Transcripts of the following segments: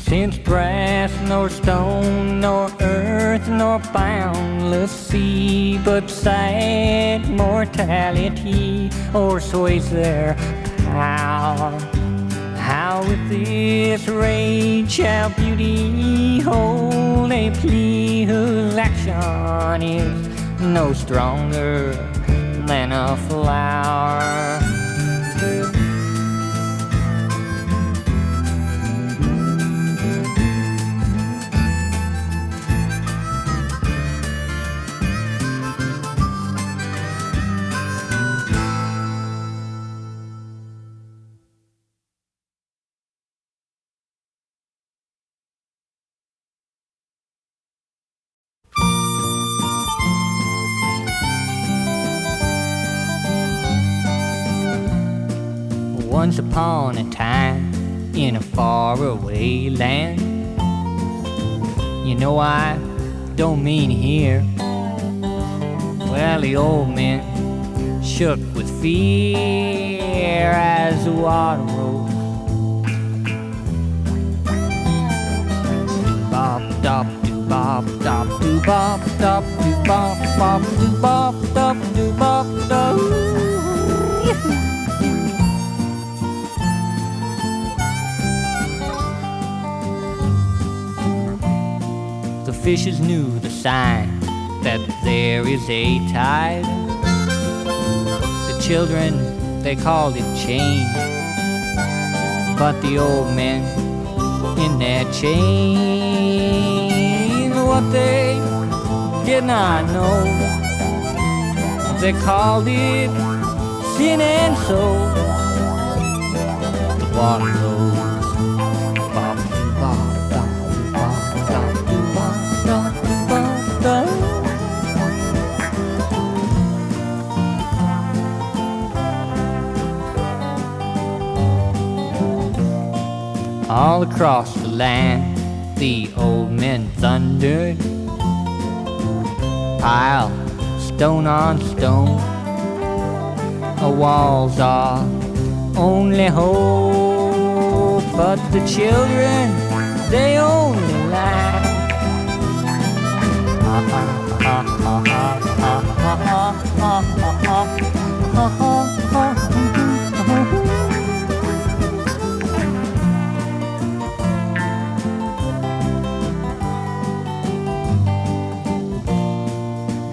Since brass nor stone nor earth nor boundless sea, but sad mortality o'ersways their power. How with this rage shall beauty hold a plea whose action is no stronger than a flower? Once upon a time, in a faraway land, you know I don't mean here. Well, the old man shook with fear as the water rose. Bop, dop, do, bop, dop, do, bop, dop, do, bop, bop, do, bop, dop, do, bop, dop. The fishes knew the sign that there is a tide. The children, they called it change. But the old men in that chain, what they did not know, they called it sin and soul. The water rose. All across the land, the old men thundered, pile stone on stone. Walls are only hope, but the children, they only lie.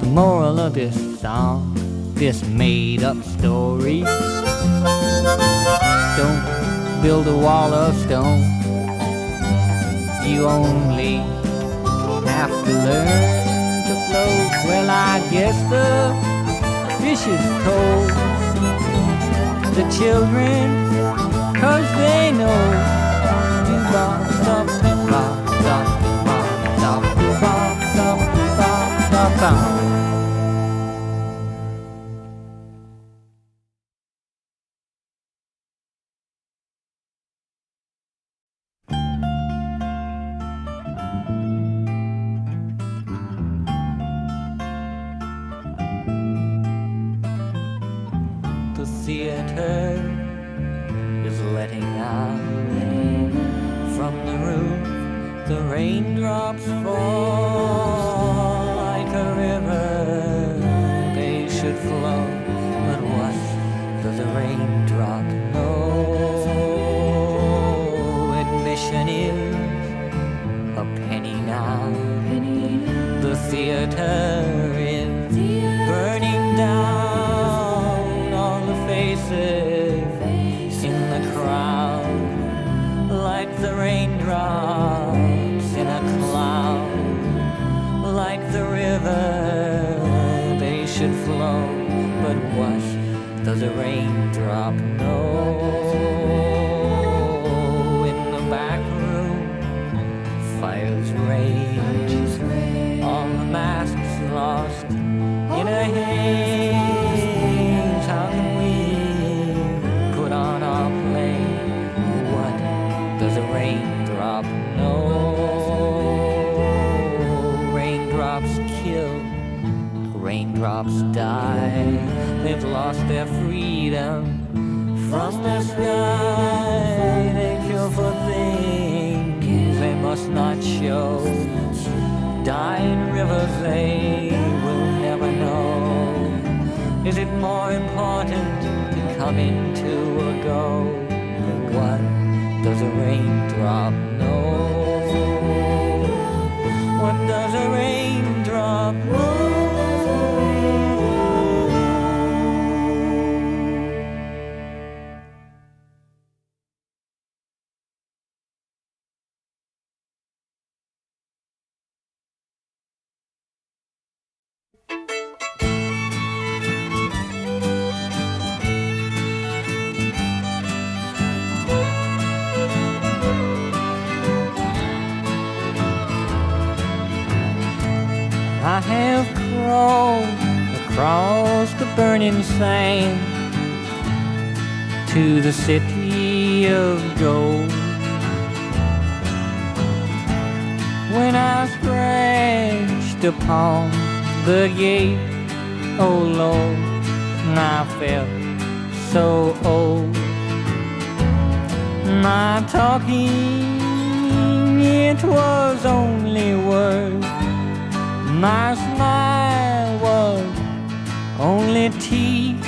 The moral of this song, this made-up story: don't build a wall of stone. You only have to learn to float. Well, I guess the fishes told the children, 'cause they know. Do-bop, stop, do-bop, stop, do-bop, stop, do-bop, stop, do-bop, stop, stop. The theater is letting out from the roof. The raindrops fall like a river. They should flow, but what does a raindrop know? Admission is a penny now. The theater is burning down on the faces in the crowd, like the raindrops in a cloud, like the river. They should flow, but what does a raindrop know? In the back room, fires rage, all the masks lost in a haze. How can we put on our play? What does a raindrop know? Raindrops kill, raindrops die. They've lost their freedom from the sky. They kill for things they will never know. Is it more important to come into or go? What does a raindrop know? What does a raindrop know? I have crawled across the burning sand to the city of gold. When I scratched upon the gate, oh Lord, I felt so old. My talking, it was only words. My smile was only teeth.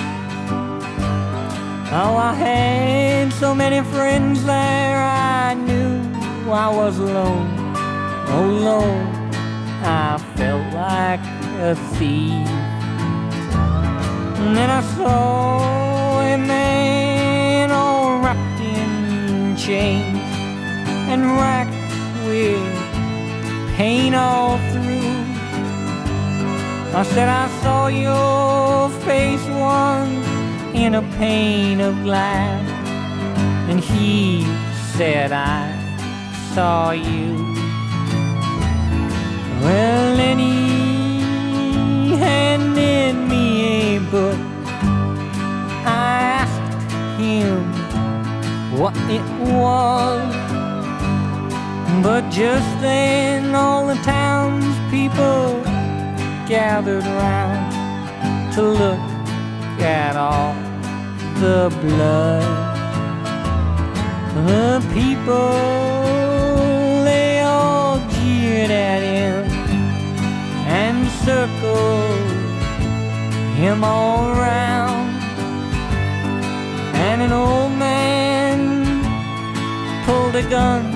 Oh, I had so many friends there, I knew I was alone. Oh Lord, I felt like a thief. And then I saw a man all wrapped in chains and racked with pain all through. I said, I saw your face once in a pane of glass. And he said, I saw you. Well, then he handed me a book. I asked him what it was, but just then all the townspeople gathered round to look at all the blood. The people, they all jeered at him and circled him all round. And an old man pulled a gun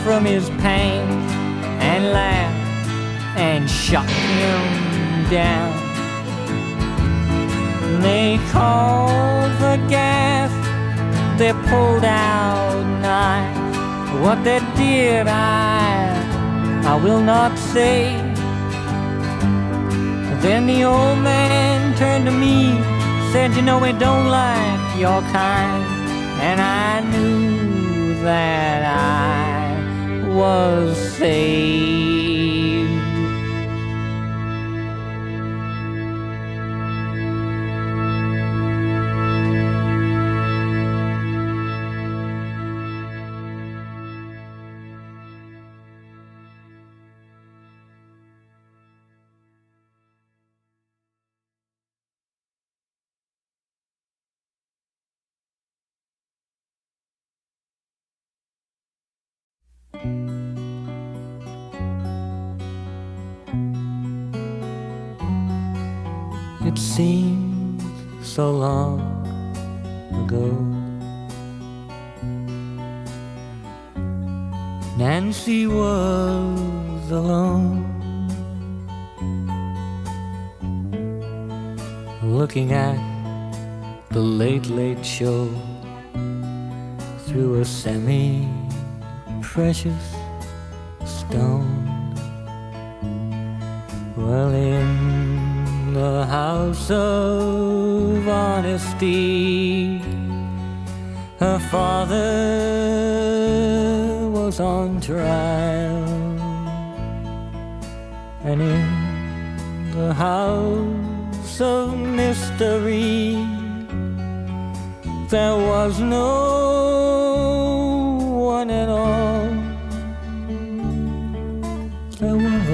from his pants and laughed and shot him down. They called for gas, they pulled out knives. What they did I will not say. Then the old man turned to me, said, you know we don't like your kind. And I knew that I was saved. It seems so long ago. Nancy was alone, looking at the Late Late Show through a semi-precious stone. Well, in the house of honesty, her father was on trial, and in the house of mystery there was no one at all. There was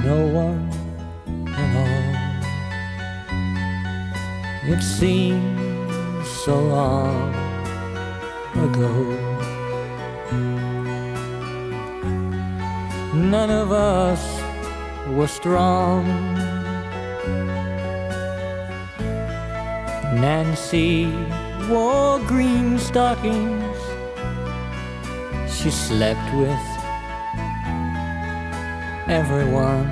no one at all. It seems so long ago. None of us were strong. Nancy wore green stockings. She slept with everyone.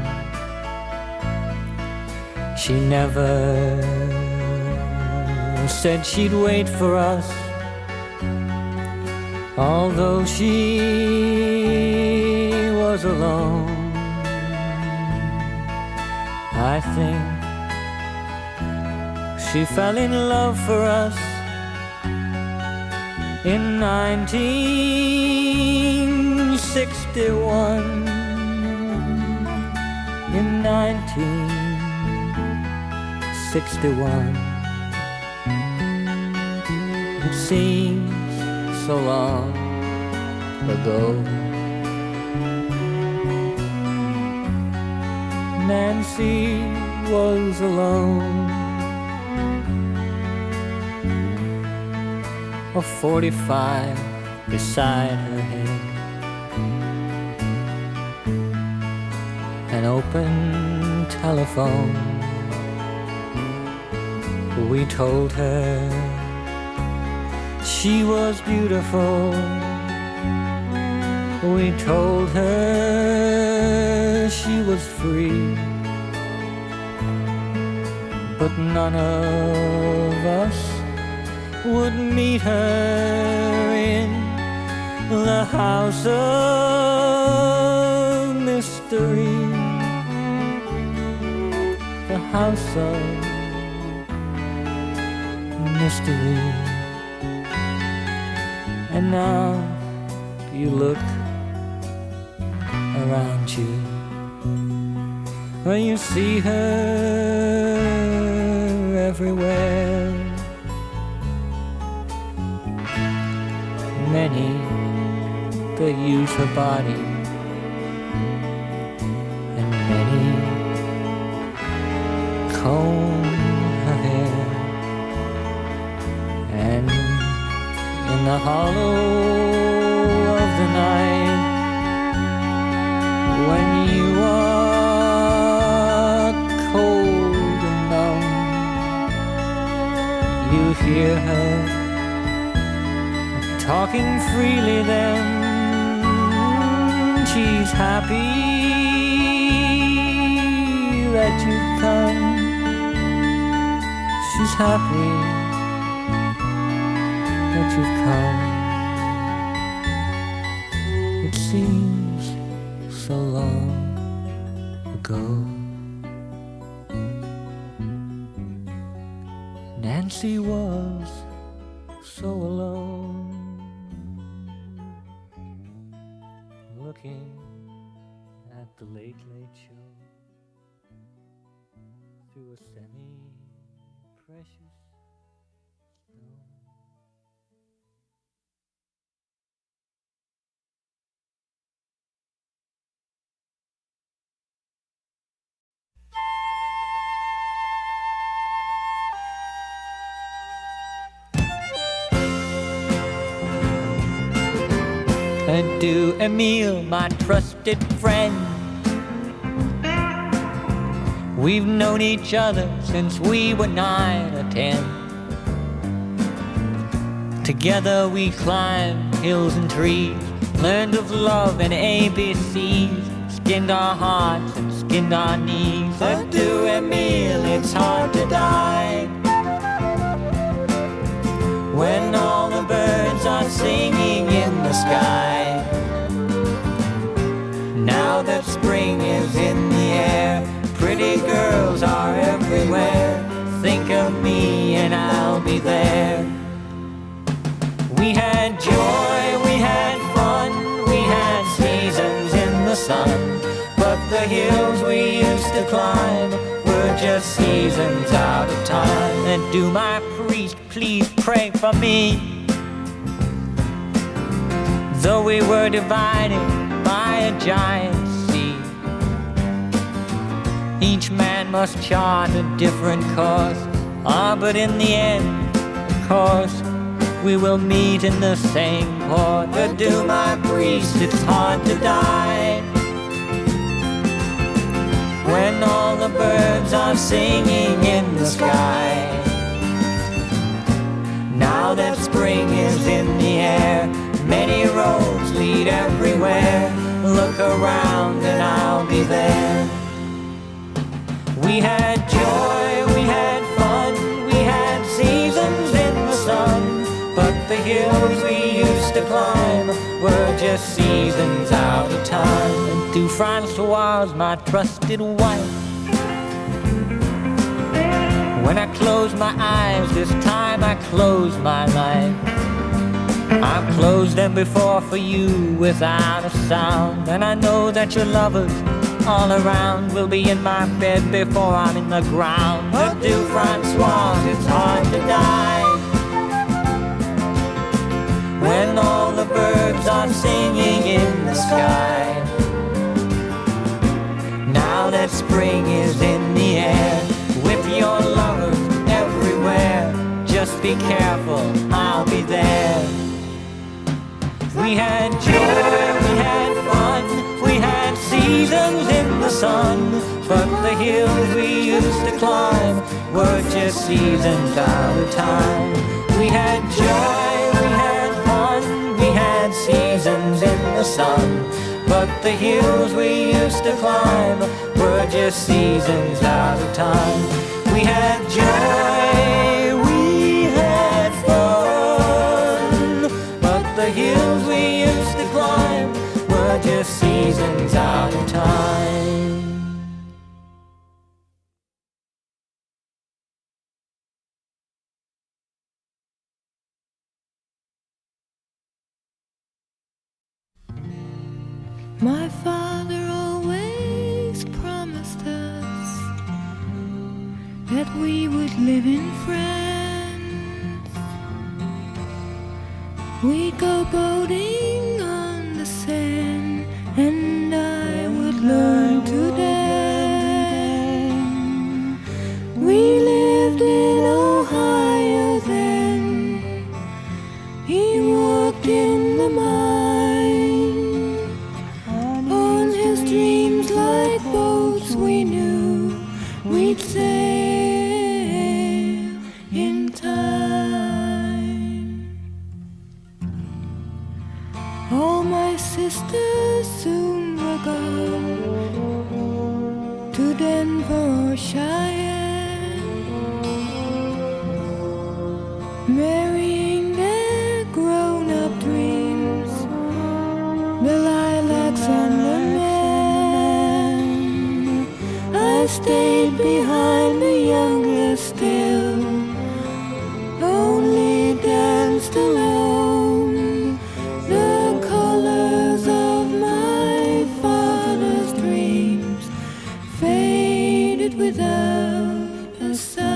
She never said she'd wait for us, although she was alone. I think she fell in love for us in 1961. In 1961. It seems so long ago. Nancy was alone. A 45 beside her head, an open telephone. We told her she was beautiful. We told her she was free. But none of us would meet her in the house of mystery. The house of mystery. And now you look around you, well, you see her everywhere. Many that use her body, and many comb her hair. And in the hollow of the night, when you are cold and numb, you hear her talking freely. Then she's happy that you've come. She's happy that you've come. It seems so long ago. Nancy was so alone, looking at the Late Late Show through a semi-precious stone. Adieu, Emile, my trusted friend. We've known each other since we were 9 or 10. Together we climbed hills and trees, learned of love and ABCs, skinned our hearts and skinned our knees. Adieu, Emile, it's hard to die when all the birds are singing in the sky. Now that spring is in the air, pretty girls are everywhere. Think of me and I'll be there. We had joy, we had fun, we had seasons in the sun, but the hills we used to climb were just seasons out of time. And do my priest please pray for me? Though we were divided by a giant sea, each man must chart a different course. But in the end, of course, we will meet in the same port. Adieu, my priest, it's hard to die when all the birds are singing in the sky. Now that spring is in the air, many roads lead everywhere. Look around and I'll be there. We had joy, we had fun, we had seasons in the sun, but the hills we used to climb were just seasons out of time. And to Francoise, my trusted wife, when I close my eyes, this time I close my life. I've closed them before for you without a sound, and I know that your lovers all around will be in my bed before I'm in the ground. But to Francoise, it's hard to die when all the birds are singing in the sky. Now that spring is in the air, with your lovers everywhere, just be careful, I'll be there. We had joy, we had fun, we had seasons in the sun, but the hills we used to climb were just seasons out of time. We had joy, we had fun, we had seasons in the sun, but the hills we used to climb were just seasons out of time. We had joy, we had fun, but the hills we used to climb were just seasons out of time. My father always promised us that we would live in France. We'd go boating on the Seine, and I would learn to dance. We lived in Ohio then. He worked in the mine. On his dreams like boats we knew we'd sail in time. All my sisters soon were gone to Denver or Cheyenne, marrying their grown-up dreams, the lilacs and the men. I stayed behind the youngest still, only danced alone. The colors of my father's dreams faded without a sigh.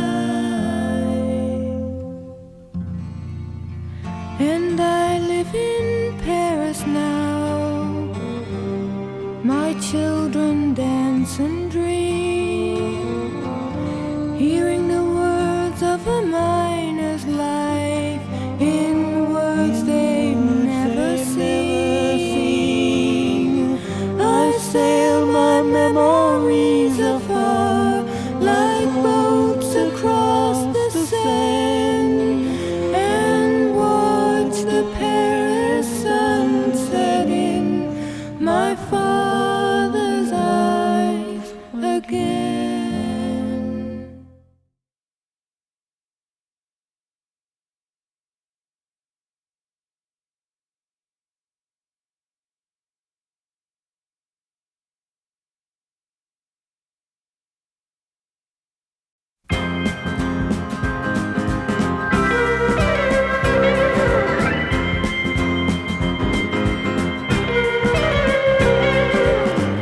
And I live in Paris now. My children dance and dream, hearing the words of a miner's life in words they've never seen. I sail my memories afar like boats across the Seine, and watch the Paris sun set in my father's eyes again.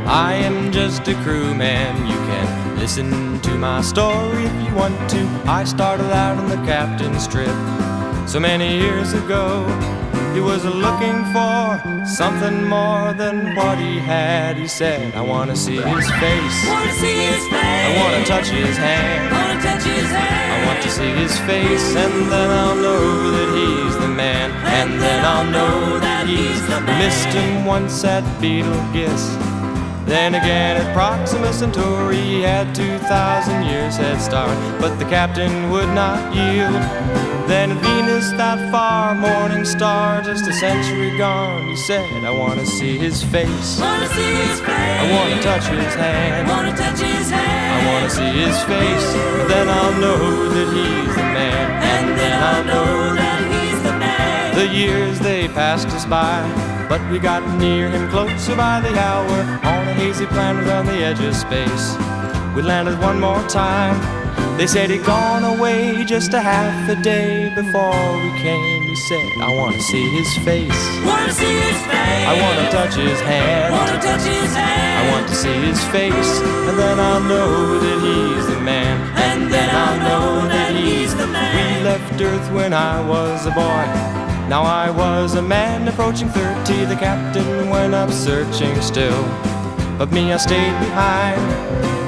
I am just a crewman, you can listen to my story if you want to. I started out on the captain's trip so many years ago. He was looking for something more than what he had. He said, I want to see his face, Wanna see his face, I want to touch his hand, wanna touch his hand. I want to see his face, and then I'll know that he's the man. And then I'll know that he's the man. Missed him once at Betelgeuse, Then again at Proxima Centauri he had 2,000 years head start, but the captain would not yield. Then at Venus that far morning star, just a century gone, he said, I want to see his face. Wanna see his face. I want to touch his hand. Wanna touch his hand. I want to see his face. Then I'll know that he's the man. And then I'll know that he's the man. The years they passed us by, but we got near him closer by the hour, on a hazy planet on the edge of space. We landed one more time. They said he'd gone away just a half a day before we came. He said, I want to see his face. Wanna see his face. I want to touch his hand. Wanna touch his hand. I want to see his face. And then I'll know that he's the man. And then I'll know that he's the man. We left Earth when I was a boy. Now I was a man approaching 30. The captain went up searching still, but me, I stayed behind.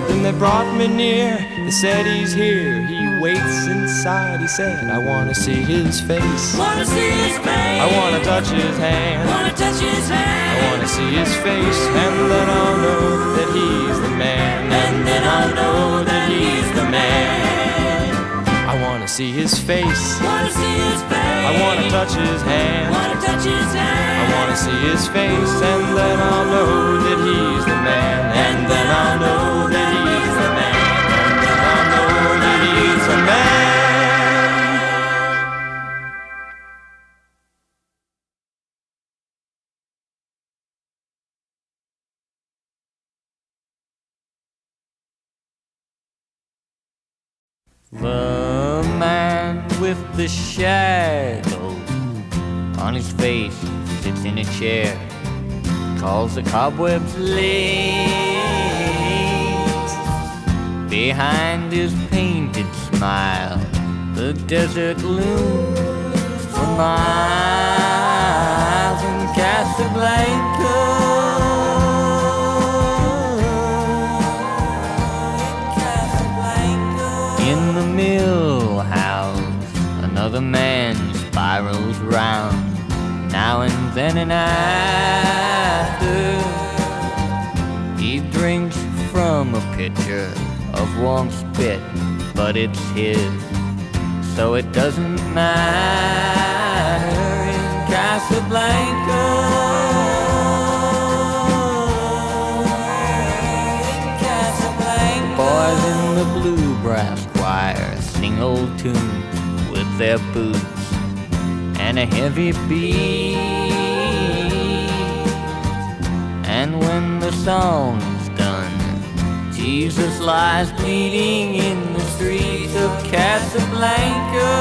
Then they brought me near. They said he's here, he waits inside. He said, I want to see his face. Wanna see his face. I want to touch his hand. Wanna touch his hand. I want to see his face. And then I'll know that he's the man. And then I'll know that he's the man. I want to see his face. Wanna see his face. I want to touch his hand. Wanna touch his hand. I want to see his face. And then I'll know that he's the man. And then I'll know that he's the man. And then I'll know that he's the man. The man with the shadow on his face sits in a chair, calls the cobwebs late. Behind his painted smile, the desert looms for miles in Casablanca. In the mill house, another man spirals round, now and then and after. He drinks from a pitcher of warm spit, but it's his, so it doesn't matter in Casablanca. Boys in the blue brass choir sing old tunes with their boots and a heavy beat. And when the song's done, Jesus lies bleeding in the streets of Casablanca.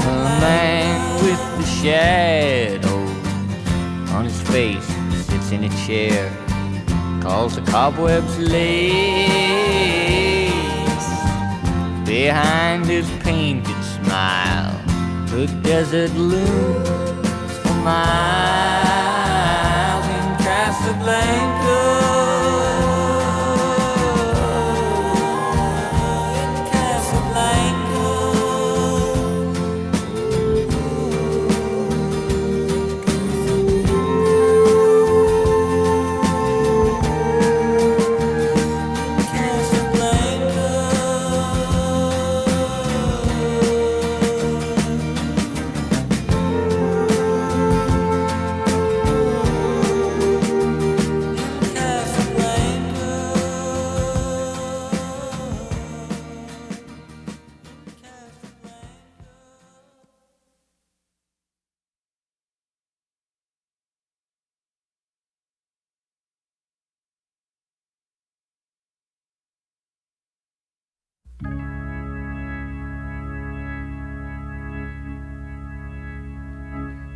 The man with the shadows on his face sits in a chair, calls the cobwebs lace. Behind his painted smile, the desert looms for miles in Casablanca.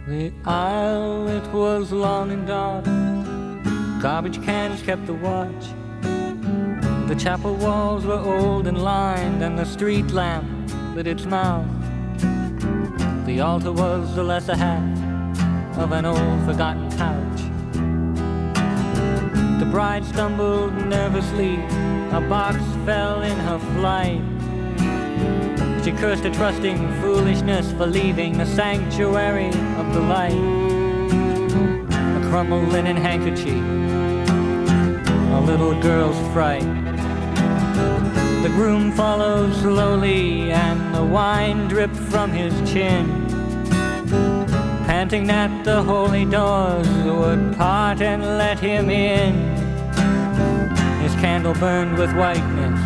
The aisle, it was long and dark. Garbage cans kept the watch. The chapel walls were old and lined, and the street lamp lit its mouth. The altar was the lesser half of an old forgotten couch. The bride stumbled nervously, a box fell in her flight. She cursed her trusting foolishness for leaving the sanctuary of the light. crumpled linen handkerchief, a little girl's fright. The groom follows slowly, and the wine dripped from his chin, panting that the holy doors would part and let him in. His candle burned with whiteness,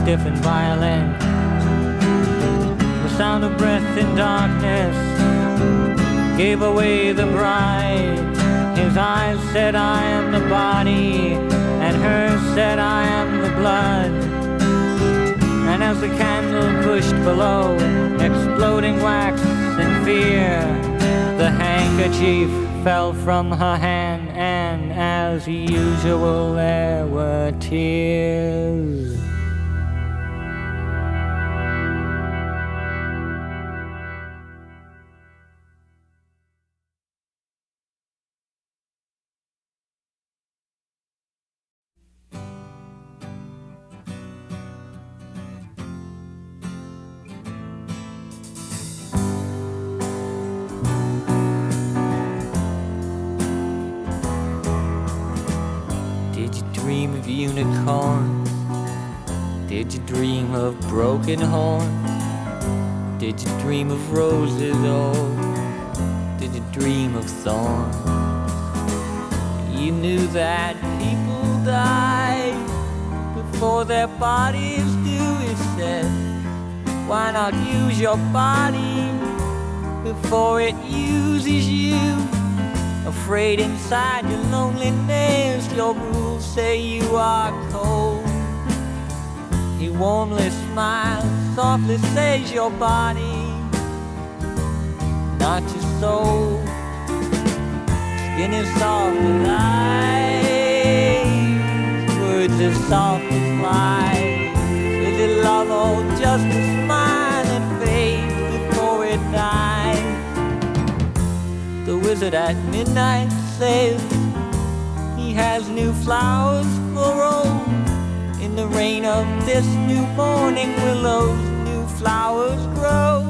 stiff and violent. The sound of breath in darkness gave away the bride. His eyes said, I am the body, and hers said, I am the blood. And as the candle pushed below, exploding wax and fear, the handkerchief fell from her hand, and as usual there were tears. Unicorns? Did you dream of broken horns? Did you dream of roses, or did you dream of thorns? You knew that people die before their bodies do, it said. Why not use your body before it uses you? Afraid inside your loneliness, your rules say you are cold. He warmly smiles, softly says your body, not your soul. Skin is soft as ice, words as soft as lies. Is it love or just a smile and fade before it dies? The wizard at midnight says he has new flowers for rose. In the rain of this new morning will those new flowers grow.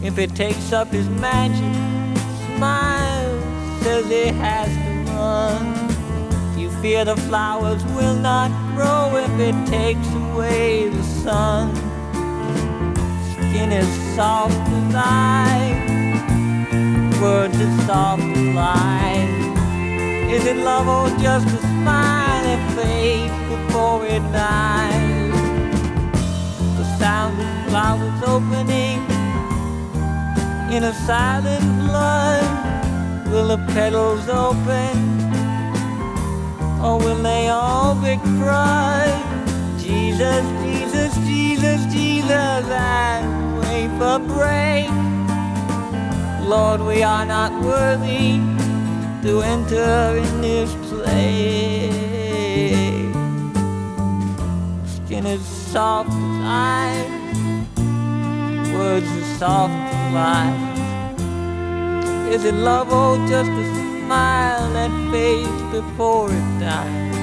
If it takes up his magic, smiles, says it has to run. You fear the flowers will not grow if it takes away the sun. Skin is soft as ice, words as soft as lies. Is it love or just a smile that fades before it dies? The sound of flowers opening in a silent blood. Will the petals open, or will they all be crushed? Jesus, Jesus, Jesus, Jesus, I wait for break. Lord, we are not worthy to enter in this place. Skin is soft as ice, words as soft as lies. Is it love or just a smile that fades before it dies?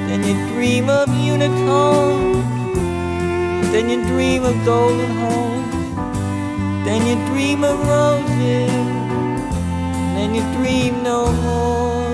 Then you dream of unicorns, then you dream of golden horns, then you dream of roses, then you dream no more.